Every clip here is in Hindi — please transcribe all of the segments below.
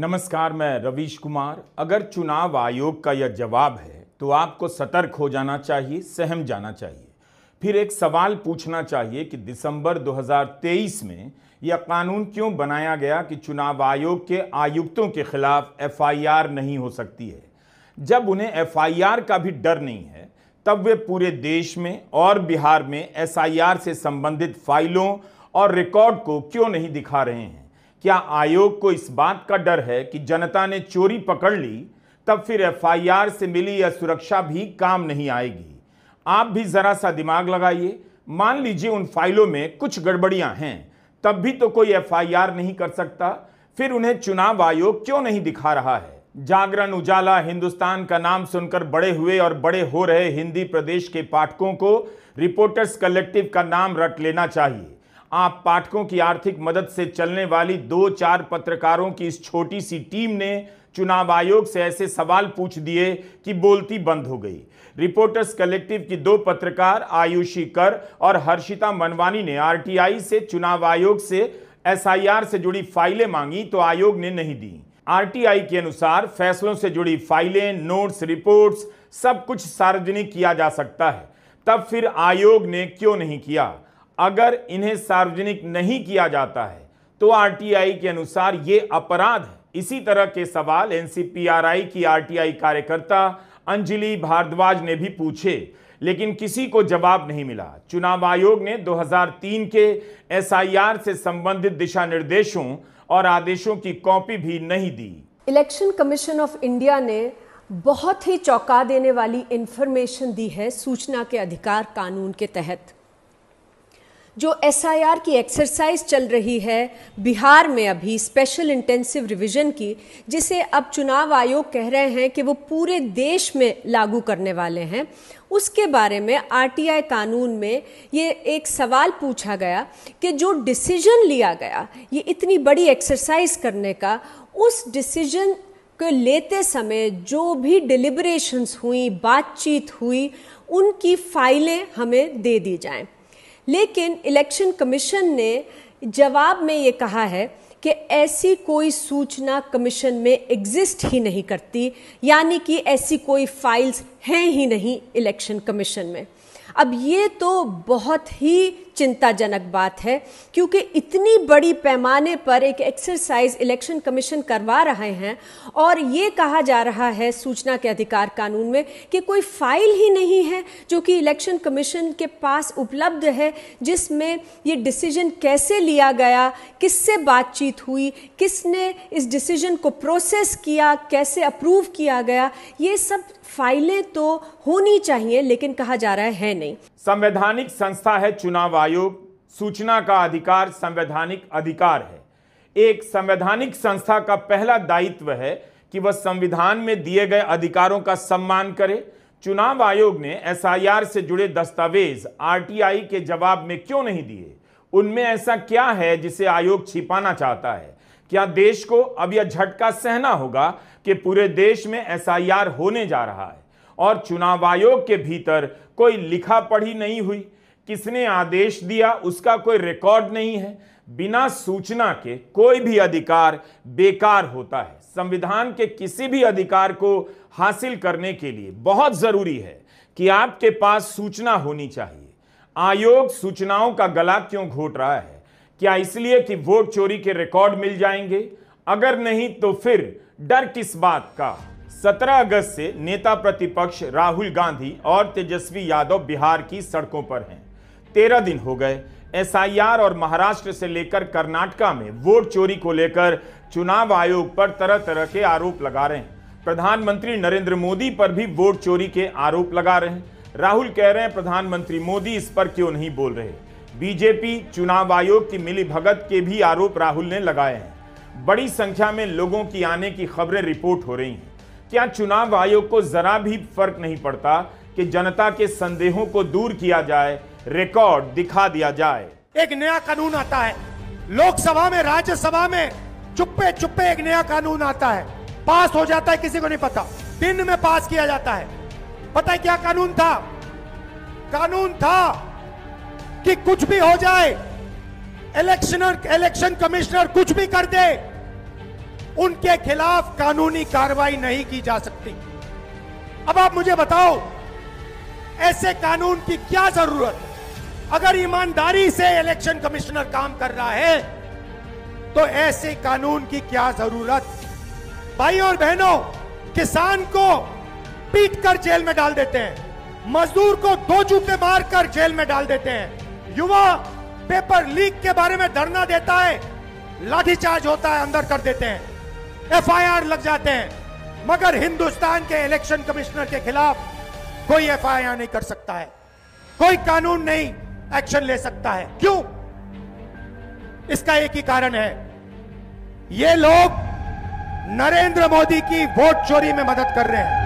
नमस्कार, मैं रवीश कुमार। अगर चुनाव आयोग का यह जवाब है तो आपको सतर्क हो जाना चाहिए, सहम जाना चाहिए। फिर एक सवाल पूछना चाहिए कि दिसंबर 2023 में यह कानून क्यों बनाया गया कि चुनाव आयोग के आयुक्तों के खिलाफ एफआईआर नहीं हो सकती है। जब उन्हें एफआईआर का भी डर नहीं है तब वे पूरे देश में और बिहार में एसआईआर से संबंधित फाइलों और रिकॉर्ड को क्यों नहीं दिखा रहे हैं। क्या आयोग को इस बात का डर है कि जनता ने चोरी पकड़ ली, तब फिर एफआईआर से मिली यह सुरक्षा भी काम नहीं आएगी। आप भी जरा सा दिमाग लगाइए। मान लीजिए उन फाइलों में कुछ गड़बड़ियां हैं, तब भी तो कोई एफआईआर नहीं कर सकता। फिर उन्हें चुनाव आयोग क्यों नहीं दिखा रहा है। जागरण, उजाला, हिंदुस्तान का नाम सुनकर बड़े हुए और बड़े हो रहे हिंदी प्रदेश के पाठकों को रिपोर्टर्स कलेक्टिव का नाम रट लेना चाहिए। आप पाठकों की आर्थिक मदद से चलने वाली 2-4 पत्रकारों की इस छोटी सी टीम ने चुनाव आयोग से ऐसे सवाल पूछ दिए कि बोलती बंद हो गई। रिपोर्टर्स कलेक्टिव की 2 पत्रकार आयुषी कर और हर्षिता मनवानी ने आरटीआई से चुनाव आयोग से एसआईआर से जुड़ी फाइलें मांगी तो आयोग ने नहीं दी। आरटीआई के अनुसार फैसलों से जुड़ी फाइलें, नोट्स, रिपोर्ट्स सब कुछ सार्वजनिक किया जा सकता है। तब फिर आयोग ने क्यों नहीं किया। अगर इन्हें सार्वजनिक नहीं किया जाता है तो आरटीआई के अनुसार ये अपराध है। इसी तरह के सवाल एनसीपीआरआई की आरटीआई कार्यकर्ता अंजलि भारद्वाज ने भी पूछे, लेकिन किसी को जवाब नहीं मिला। चुनाव आयोग ने 2003 के एसआईआर से संबंधित दिशा निर्देशों और आदेशों की कॉपी भी नहीं दी। इलेक्शन कमीशन ऑफ इंडिया ने बहुत ही चौंका देने वाली इंफॉर्मेशन दी है सूचना के अधिकार कानून के तहत। जो एसआईआर की एक्सरसाइज चल रही है बिहार में अभी स्पेशल इंटेंसिव रिवीजन की, जिसे अब चुनाव आयोग कह रहे हैं कि वो पूरे देश में लागू करने वाले हैं, उसके बारे में आरटीआई कानून में ये एक सवाल पूछा गया कि जो डिसीजन लिया गया ये इतनी बड़ी एक्सरसाइज करने का, उस डिसीजन को लेते समय जो भी डिलिब्रेशंस हुई, बातचीत हुई, उनकी फाइलें हमें दे दी जाएं। लेकिन इलेक्शन कमीशन ने जवाब में ये कहा है कि ऐसी कोई सूचना कमीशन में एग्जिस्ट ही नहीं करती, यानी कि ऐसी कोई फाइल्स हैं ही नहीं इलेक्शन कमीशन में। अब ये तो बहुत ही चिंताजनक बात है, क्योंकि इतनी बड़ी पैमाने पर एक एक्सरसाइज इलेक्शन कमीशन करवा रहे हैं और ये कहा जा रहा है सूचना के अधिकार कानून में कि कोई फाइल ही नहीं है जो कि इलेक्शन कमीशन के पास उपलब्ध है, जिसमें ये डिसीजन कैसे लिया गया, किससे बातचीत हुई, किसने इस डिसीजन को प्रोसेस किया, कैसे अप्रूव किया गया, ये सब फाइलें तो होनी चाहिए, लेकिन कहा जा रहा है नहीं। संवैधानिक संस्था है चुनाव आयोग। सूचना का अधिकार संवैधानिक अधिकार है। एक संवैधानिक संस्था का पहला दायित्व है कि वह संविधान में दिए गए अधिकारों का सम्मान करे। चुनाव आयोग ने एसआईआर से जुड़े दस्तावेज आरटीआई के जवाब में क्यों नहीं दिए। उनमें ऐसा क्या है जिसे आयोग छिपाना चाहता है। क्या देश को अब यह झटका सहना होगा कि पूरे देश में एसआईआर होने जा रहा है और चुनाव आयोग के भीतर कोई लिखा पढ़ी नहीं हुई, किसने आदेश दिया उसका कोई रिकॉर्ड नहीं है। बिना सूचना के कोई भी अधिकार बेकार होता है। संविधान के किसी भी अधिकार को हासिल करने के लिए बहुत जरूरी है कि आपके पास सूचना होनी चाहिए। आयोग सूचनाओं का गला क्यों घोट रहा है? क्या इसलिए कि वोट चोरी के रिकॉर्ड मिल जाएंगे? अगर नहीं तो फिर डर किस बात का। 17 अगस्त से नेता प्रतिपक्ष राहुल गांधी और तेजस्वी यादव बिहार की सड़कों पर हैं। 13 दिन हो गए। एसआईआर और महाराष्ट्र से लेकर कर्नाटका में वोट चोरी को लेकर चुनाव आयोग पर तरह तरह के आरोप लगा रहे हैं। प्रधानमंत्री नरेंद्र मोदी पर भी वोट चोरी के आरोप लगा रहे हैं। राहुल कह रहे हैं प्रधानमंत्री मोदी इस पर क्यों नहीं बोल रहे। बीजेपी चुनाव आयोग की मिलीभगत के भी आरोप राहुल ने लगाए हैं। बड़ी संख्या में लोगों की आने की खबरें रिपोर्ट हो रही हैं। क्या चुनाव आयोग को जरा भी फर्क नहीं पड़ता कि जनता के संदेहों को दूर किया जाए, रिकॉर्ड दिखा दिया जाए। एक नया कानून आता है लोकसभा में, राज्यसभा में चुप्पे चुप्पे एक नया कानून आता है, पास हो जाता है, किसी को नहीं पता, दिन में पास किया जाता है। पता है क्या कानून था? कानून था कि कुछ भी हो जाए, इलेक्शन कमिश्नर कुछ भी कर दे, उनके खिलाफ कानूनी कार्रवाई नहीं की जा सकती। अब आप मुझे बताओ, ऐसे कानून की क्या जरूरत? अगर ईमानदारी से इलेक्शन कमिश्नर काम कर रहा है तो ऐसे कानून की क्या जरूरत? भाई और बहनों, किसान को पीट कर जेल में डाल देते हैं, मजदूर को 2 जूते मारकर जेल में डाल देते हैं, युवा पेपर लीक के बारे में धरना देता है, लाठीचार्ज होता है, अंदर कर देते हैं, एफआईआर लग जाते हैं, मगर हिंदुस्तान के इलेक्शन कमिश्नर के खिलाफ कोई एफआईआर नहीं कर सकता है, कोई कानून नहीं एक्शन ले सकता है। क्यों? इसका एक ही कारण है, ये लोग नरेंद्र मोदी की वोट चोरी में मदद कर रहे हैं।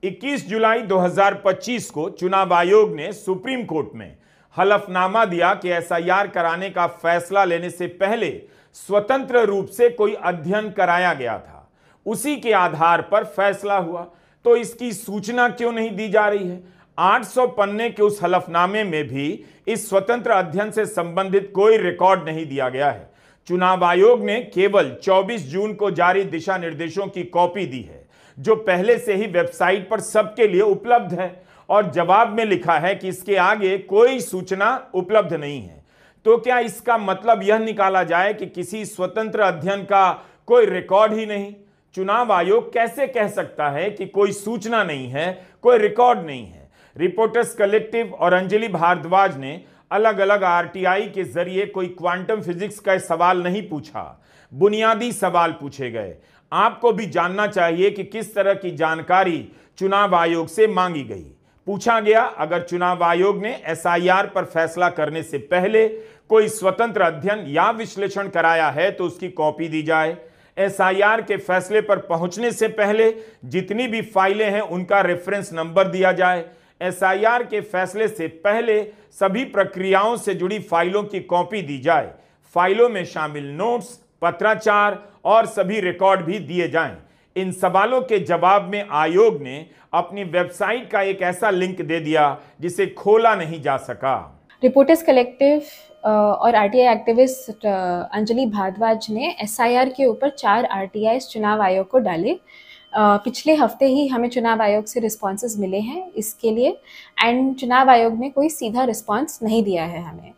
21 जुलाई 2025 को चुनाव आयोग ने सुप्रीम कोर्ट में हलफनामा दिया कि एसआईआर कराने का फैसला लेने से पहले स्वतंत्र रूप से कोई अध्ययन कराया गया था, उसी के आधार पर फैसला हुआ। तो इसकी सूचना क्यों नहीं दी जा रही है? 800 पन्ने के उस हलफनामे में भी इस स्वतंत्र अध्ययन से संबंधित कोई रिकॉर्ड नहीं दिया गया है। चुनाव आयोग ने केवल 24 जून को जारी दिशा निर्देशों की कॉपी दी है, जो पहले से ही वेबसाइट पर सबके लिए उपलब्ध है, और जवाब में लिखा है कि इसके आगे कोई सूचना उपलब्ध नहीं है। तो क्या इसका मतलब यह निकाला जाए कि किसी स्वतंत्र अध्ययन का कोई रिकॉर्ड ही नहीं? चुनाव आयोग कैसे कह सकता है कि कोई सूचना नहीं है, कोई रिकॉर्ड नहीं है? रिपोर्टर्स कलेक्टिव और अंजलि भारद्वाज ने अलग अलग आरटीआई के जरिए कोई क्वांटम फिजिक्स का सवाल नहीं पूछा, बुनियादी सवाल पूछे गए। आपको भी जानना चाहिए कि किस तरह की जानकारी चुनाव आयोग से मांगी गई। पूछा गया, अगर चुनाव आयोग ने एसआईआर पर फैसला करने से पहले कोई स्वतंत्र अध्ययन या विश्लेषण कराया है तो उसकी कॉपी दी जाए। एसआईआर के फैसले पर पहुंचने से पहले जितनी भी फाइलें हैं उनका रेफरेंस नंबर दिया जाए। एसआईआर के फैसले से पहले सभी प्रक्रियाओं से जुड़ी फाइलों की कॉपी दी जाए। फाइलों में शामिल नोट्स, पत्राचार और सभी रिकॉर्ड भी दिए जाएं। इन सवालों के जवाब में आयोग ने अपनी वेबसाइट का एक ऐसा लिंक दे दिया जिसे खोला नहीं जा सका। रिपोर्टर्स कलेक्टिव और आरटीआई एक्टिविस्ट अंजलि भारद्वाज ने एसआईआर के ऊपर 4 आरटीआई चुनाव आयोग को डाले। पिछले हफ्ते ही हमें चुनाव आयोग से रिस्पॉन्सेज मिले हैं इसके लिए, एंड चुनाव आयोग ने कोई सीधा रिस्पॉन्स नहीं दिया है हमें।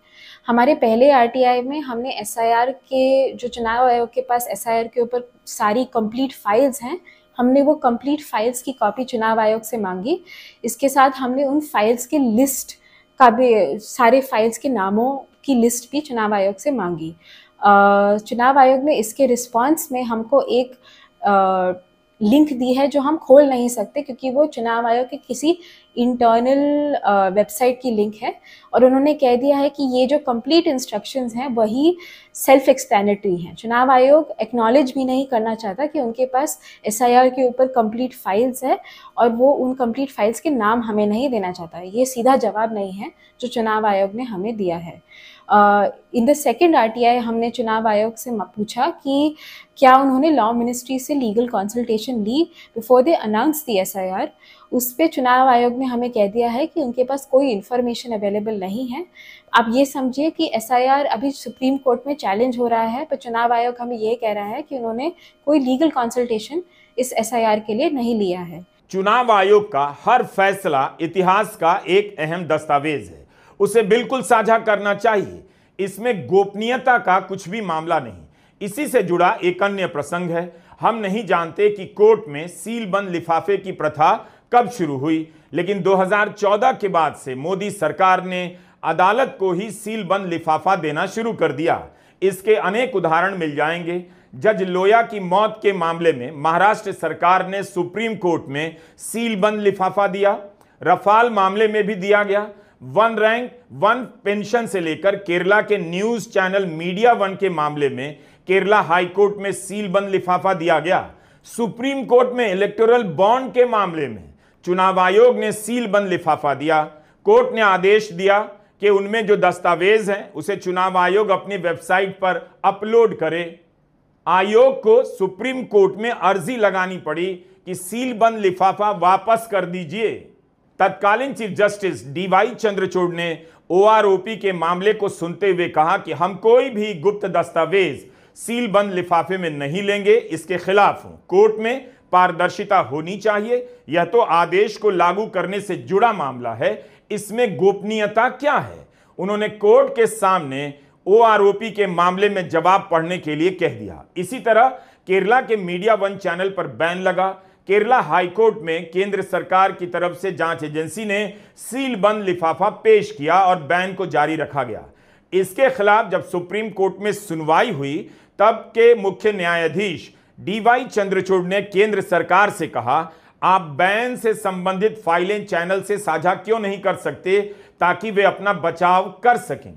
हमारे पहले आरटीआई में हमने एसआईआर के, जो चुनाव आयोग के पास एसआईआर के ऊपर सारी कंप्लीट फाइल्स हैं, हमने वो कंप्लीट फाइल्स की कॉपी चुनाव आयोग से मांगी। इसके साथ हमने उन फाइल्स की लिस्ट का भी, सारे फाइल्स के नामों की लिस्ट भी चुनाव आयोग से मांगी। चुनाव आयोग ने इसके रिस्पॉन्स में हमको एक लिंक दी है जो हम खोल नहीं सकते, क्योंकि वो चुनाव आयोग के किसी इंटरनल वेबसाइट की लिंक है, और उन्होंने कह दिया है कि ये जो कंप्लीट इंस्ट्रक्शंस हैं वही सेल्फ एक्सप्लेनेटरी हैं। चुनाव आयोग एक्नॉलेज भी नहीं करना चाहता कि उनके पास एसआईआर के ऊपर कंप्लीट फाइल्स है, और वो उन कंप्लीट फाइल्स के नाम हमें नहीं देना चाहता। ये सीधा जवाब नहीं है जो चुनाव आयोग ने हमें दिया है। इन द सेकेंड आरटीआई हमने चुनाव आयोग से पूछा कि क्या उन्होंने लॉ मिनिस्ट्री से लीगल कंसल्टेशन ली before they announce the SIR. उस पे चुनाव आयोग ने हमें कह दिया है कि उनके पास कोई इन्फॉर्मेशन अवेलेबल नहीं है। आप ये समझिए कि एसआईआर अभी सुप्रीम कोर्ट में चैलेंज हो रहा है, पर चुनाव आयोग हमें ये कह रहा है कि उन्होंने कोई लीगल कंसल्टेशन इस एसआईआर के लिए नहीं लिया है। चुनाव आयोग का हर फैसला इतिहास का एक अहम दस्तावेज है, उसे बिल्कुल साझा करना चाहिए। इसमें गोपनीयता का कुछ भी मामला नहीं। इसी से जुड़ा एक अन्य प्रसंग है। हम नहीं जानते कि कोर्ट में सील बंद लिफाफे की प्रथा कब शुरू हुई, लेकिन 2014 के बाद से मोदी सरकार ने अदालत को ही सील बंद लिफाफा देना शुरू कर दिया। इसके अनेक उदाहरण मिल जाएंगे। जज लोया की मौत के मामले में महाराष्ट्र सरकार ने सुप्रीम कोर्ट में सील बंद लिफाफा दिया। रफाल मामले में भी दिया गया। वन रैंक वन पेंशन से लेकर केरला के न्यूज चैनल मीडिया वन के मामले में केरला हाई कोर्ट में सील बंद लिफाफा दिया गया। सुप्रीम कोर्ट में इलेक्टोरल बॉन्ड के मामले में चुनाव आयोग ने सील बंद लिफाफा दिया। कोर्ट ने आदेश दिया कि उनमें जो दस्तावेज हैं उसे चुनाव आयोग अपनी वेबसाइट पर अपलोड करे। आयोग को सुप्रीम कोर्ट में अर्जी लगानी पड़ी कि सील बंद लिफाफा वापस कर दीजिए। तत्कालीन चीफ जस्टिस डीवाई चंद्रचूड़ ने ओआरओपी के मामले को सुनते हुए कहा कि हम कोई भी गुप्त दस्तावेज सील बंद लिफाफे में नहीं लेंगे, इसके खिलाफ हूं। कोर्ट में पारदर्शिता होनी चाहिए। यह तो आदेश को लागू करने से जुड़ा मामला है, इसमें गोपनीयता क्या है? उन्होंने कोर्ट के सामने ओआरओपी के मामले में जवाब पढ़ने के लिए कह दिया। इसी तरह केरला के मीडिया वन चैनल पर बैन लगा। केरला हाईकोर्ट में केंद्र सरकार की तरफ से जांच एजेंसी ने सील बंद लिफाफा पेश किया और बैन को जारी रखा गया। इसके खिलाफ जब सुप्रीम कोर्ट में सुनवाई हुई तब के मुख्य न्यायाधीश डीवाई चंद्रचूड़ ने केंद्र सरकार से कहा, आप बैन से संबंधित फाइलें चैनल से साझा क्यों नहीं कर सकते ताकि वे अपना बचाव कर सकें।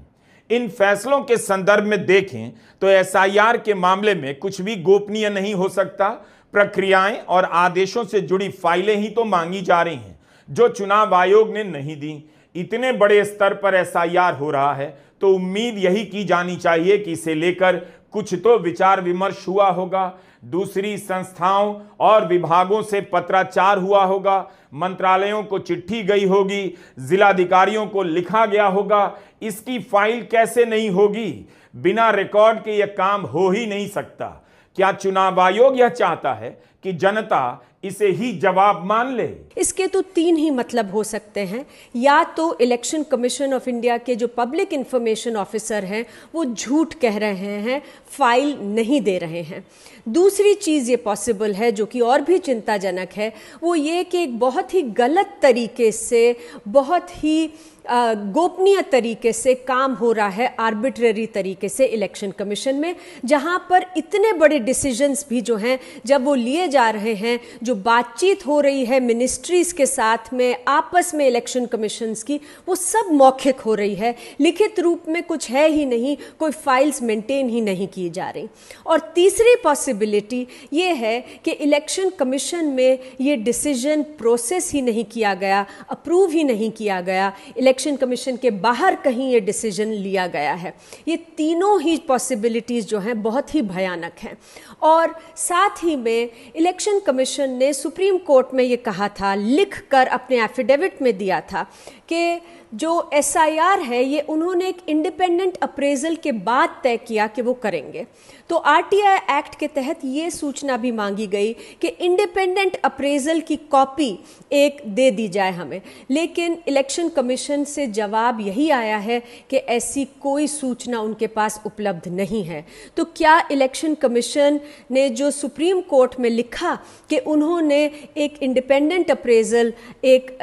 इन फैसलों के संदर्भ में देखें तो एसआईआर के मामले में कुछ भी गोपनीय नहीं हो सकता। प्रक्रियाएं और आदेशों से जुड़ी फाइलें ही तो मांगी जा रही हैं जो चुनाव आयोग ने नहीं दी। इतने बड़े स्तर पर एसआईआर हो रहा है तो उम्मीद यही की जानी चाहिए कि इसे लेकर कुछ तो विचार विमर्श हुआ होगा, दूसरी संस्थाओं और विभागों से पत्राचार हुआ होगा, मंत्रालयों को चिट्ठी गई होगी, जिलाधिकारियों को लिखा गया होगा। इसकी फाइल कैसे नहीं होगी? बिना रिकॉर्ड के यह काम हो ही नहीं सकता। क्या चुनाव आयोग यह चाहता है कि जनता इसे ही जवाब मान ले? इसके तो तीन ही मतलब हो सकते हैं। या तो इलेक्शन कमीशन ऑफ इंडिया के जो पब्लिक इंफॉर्मेशन ऑफिसर हैं वो झूठ कह रहे हैं, फाइल नहीं दे रहे हैं। दूसरी चीज़ ये पॉसिबल है जो कि और भी चिंताजनक है, वो ये कि एक बहुत ही गलत तरीके से, बहुत ही गोपनीय तरीके से काम हो रहा है, आर्बिट्ररी तरीके से इलेक्शन कमीशन में, जहां पर इतने बड़े डिसीजंस भी जो हैं जब वो लिए जा रहे हैं, जो बातचीत हो रही है मिनिस्ट्रीज के साथ में, आपस में इलेक्शन कमीशंस की, वो सब मौखिक हो रही है, लिखित रूप में कुछ है ही नहीं, कोई फाइल्स मेंटेन ही नहीं की जा रही। और तीसरी पॉसिबिलिटी ये है कि इलेक्शन कमीशन में ये डिसीजन प्रोसेस ही नहीं किया गया, अप्रूव ही नहीं किया गया, इलेक्शन कमीशन के बाहर कहीं ये डिसीजन लिया गया है। ये तीनों ही पॉसिबिलिटीज जो हैं बहुत ही भयानक हैं। और साथ ही में इलेक्शन कमीशन ने सुप्रीम कोर्ट में ये कहा था, लिख कर अपने एफिडेविट में दिया था कि जो एसआईआर है ये उन्होंने एक इंडिपेंडेंट अप्रेजल के बाद तय किया कि वो करेंगे। तो आरटीआई एक्ट के तहत ये सूचना भी मांगी गई कि इंडिपेंडेंट अप्रेजल की कॉपी एक दे दी जाए हमें, लेकिन इलेक्शन कमीशन से जवाब यही आया है कि ऐसी कोई सूचना उनके पास उपलब्ध नहीं है। तो क्या इलेक्शन कमीशन ने जो सुप्रीम कोर्ट में लिखा कि उन्होंने एक इंडिपेंडेंट अप्रेजल, एक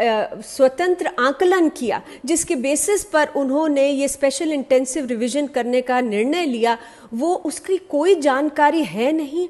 स्वतंत्र आकलन किया जिसके बेसिस पर उन्होंने ये स्पेशल इंटेंसिव रिवीजन करने का निर्णय लिया, वो उसकी कोई जानकारी है नहीं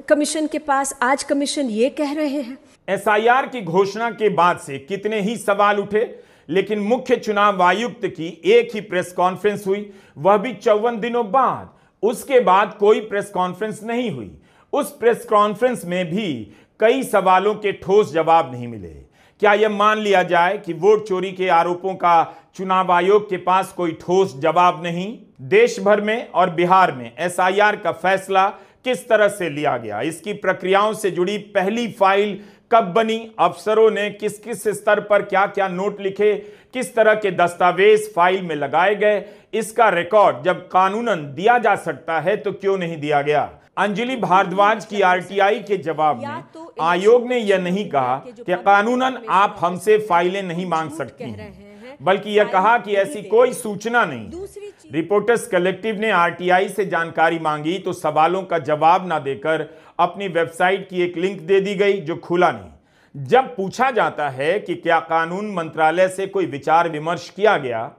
कमीशन के पास? आज कमीशन ये कह रहे हैं। एसआईआर की घोषणा के बाद से कितने ही सवाल उठे, लेकिन मुख्य चुनाव आयुक्त की एक ही प्रेस कॉन्फ्रेंस हुई, वह भी 54 दिनों बाद। उसके बाद कोई प्रेस कॉन्फ्रेंस नहीं हुई। उस प्रेस कॉन्फ्रेंस में भी कई सवालों के ठोस जवाब नहीं मिले। क्या यह मान लिया जाए कि वोट चोरी के आरोपों का चुनाव आयोग के पास कोई ठोस जवाब नहीं? देश भर में और बिहार में एसआईआर का फैसला किस तरह से लिया गया, इसकी प्रक्रियाओं से जुड़ी पहली फाइल कब बनी, अफसरों ने किस किस स्तर पर क्या क्या नोट लिखे, किस तरह के दस्तावेज फाइल में लगाए गए, इसका रिकॉर्ड जब कानूनन दिया जा सकता है तो क्यों नहीं दिया गया? अंजलि भारद्वाज की आरटीआई के जवाब में आयोग ने यह नहीं कहा कि कानूनन आप हमसे फाइलें नहीं मांग सकती हैं, बल्कि यह कहा कि ऐसी कोई सूचना नहीं। रिपोर्टर्स कलेक्टिव ने आरटीआई से जानकारी मांगी तो सवालों का जवाब ना देकर अपनी वेबसाइट की एक लिंक दे दी गई जो खुला नहीं। जब पूछा जाता है कि क्या कानून मंत्रालय से कोई विचार विमर्श किया गया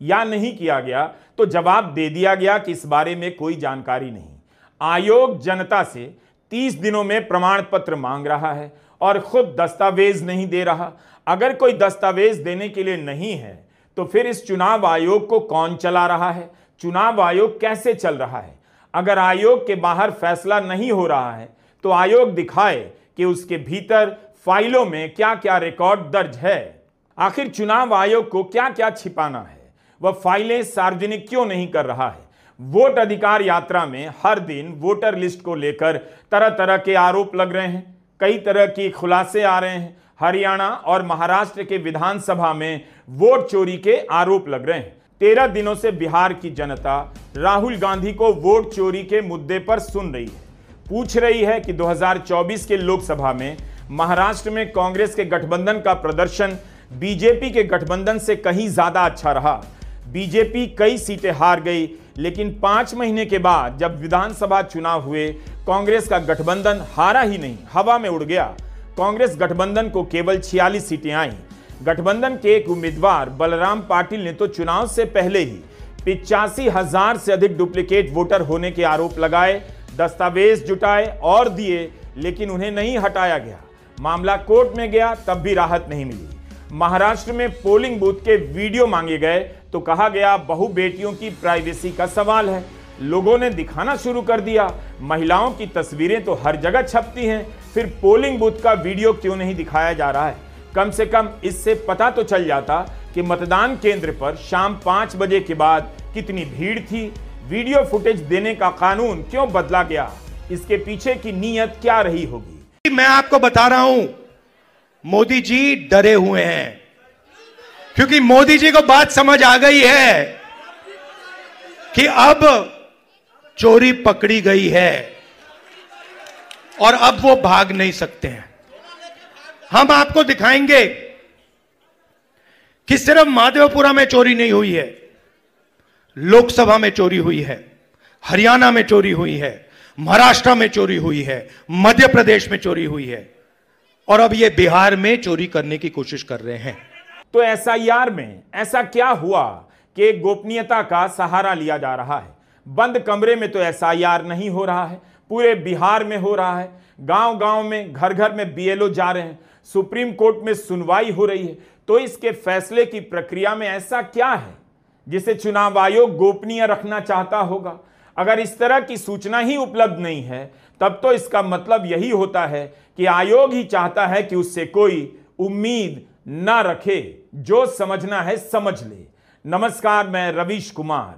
या नहीं किया गया, तो जवाब दे दिया गया कि इस बारे में कोई जानकारी नहीं। आयोग जनता से 30 दिनों में प्रमाण पत्र मांग रहा है और खुद दस्तावेज नहीं दे रहा। अगर कोई दस्तावेज देने के लिए नहीं है तो फिर इस चुनाव आयोग को कौन चला रहा है? चुनाव आयोग कैसे चल रहा है? अगर आयोग के बाहर फैसला नहीं हो रहा है तो आयोग दिखाए कि उसके भीतर फाइलों में क्या क्या रिकॉर्ड दर्ज है। आखिर चुनाव आयोग को क्या क्या छिपाना है? वह फाइलें सार्वजनिक क्यों नहीं कर रहा है? वोट अधिकार यात्रा में हर दिन वोटर लिस्ट को लेकर तरह तरह के आरोप लग रहे हैं। कई तरह के खुलासे आ रहे हैं। हरियाणा और महाराष्ट्र के विधानसभा में वोट चोरी के आरोप लग रहे हैं। 13 दिनों से बिहार की जनता राहुल गांधी को वोट चोरी के मुद्दे पर सुन रही है, पूछ रही है कि 2024 के लोकसभा में महाराष्ट्र में कांग्रेस के गठबंधन का प्रदर्शन बीजेपी के गठबंधन से कहीं ज्यादा अच्छा रहा। बीजेपी कई सीटें हार गई, लेकिन 5 महीने के बाद जब विधानसभा चुनाव हुए, कांग्रेस का गठबंधन हारा ही नहीं, हवा में उड़ गया। कांग्रेस गठबंधन को केवल 46 सीटें आईं। गठबंधन के एक उम्मीदवार बलराम पाटिल ने तो चुनाव से पहले ही 85,000 से अधिक डुप्लीकेट वोटर होने के आरोप लगाए, दस्तावेज जुटाए और दिए, लेकिन उन्हें नहीं हटाया गया। मामला कोर्ट में गया, तब भी राहत नहीं मिली। महाराष्ट्र में पोलिंग बूथ के वीडियो मांगे गए तो कहा गया बहु बेटियों की प्राइवेसी का सवाल है। लोगों ने दिखाना शुरू कर दिया। महिलाओं की तस्वीरें तो हर जगह छपती हैं, फिर पोलिंग बूथ का वीडियो क्यों नहीं दिखाया जा रहा है? कम से कम इससे पता तो चल जाता कि मतदान केंद्र पर शाम 5 बजे के बाद कितनी भीड़ थी। वीडियो फुटेज देने का कानून क्यों बदला गया? इसके पीछे की नीयत क्या रही होगी? मैं आपको बता रहा हूं, मोदी जी डरे हुए हैं, क्योंकि मोदी जी को बात समझ आ गई है कि अब चोरी पकड़ी गई है और अब वो भाग नहीं सकते हैं। हम आपको दिखाएंगे कि सिर्फ माधवपुरा में चोरी नहीं हुई है, लोकसभा में चोरी हुई है, हरियाणा में चोरी हुई है, महाराष्ट्र में चोरी हुई है, मध्य प्रदेश में चोरी हुई है, और अब ये बिहार में चोरी करने की कोशिश कर रहे हैं। तो एसआईआर में ऐसा क्या हुआ कि गोपनीयता का सहारा लिया जा रहा है? बंद कमरे में तो एसआईआर नहीं हो रहा है, पूरे बिहार में हो रहा है। गांव-गांव में, घर-घर में बीएलओ जा रहे हैं, सुप्रीम कोर्ट में सुनवाई हो रही है। तो इसके फैसले की प्रक्रिया में ऐसा क्या है जिसे चुनाव आयोग गोपनीय रखना चाहता होगा? अगर इस तरह की सूचना ही उपलब्ध नहीं है, तब तो इसका मतलब यही होता है कि आयोग ही चाहता है कि उससे कोई उम्मीद ना रखे। जो समझना है समझ ले। नमस्कार, मैं रवीश कुमार।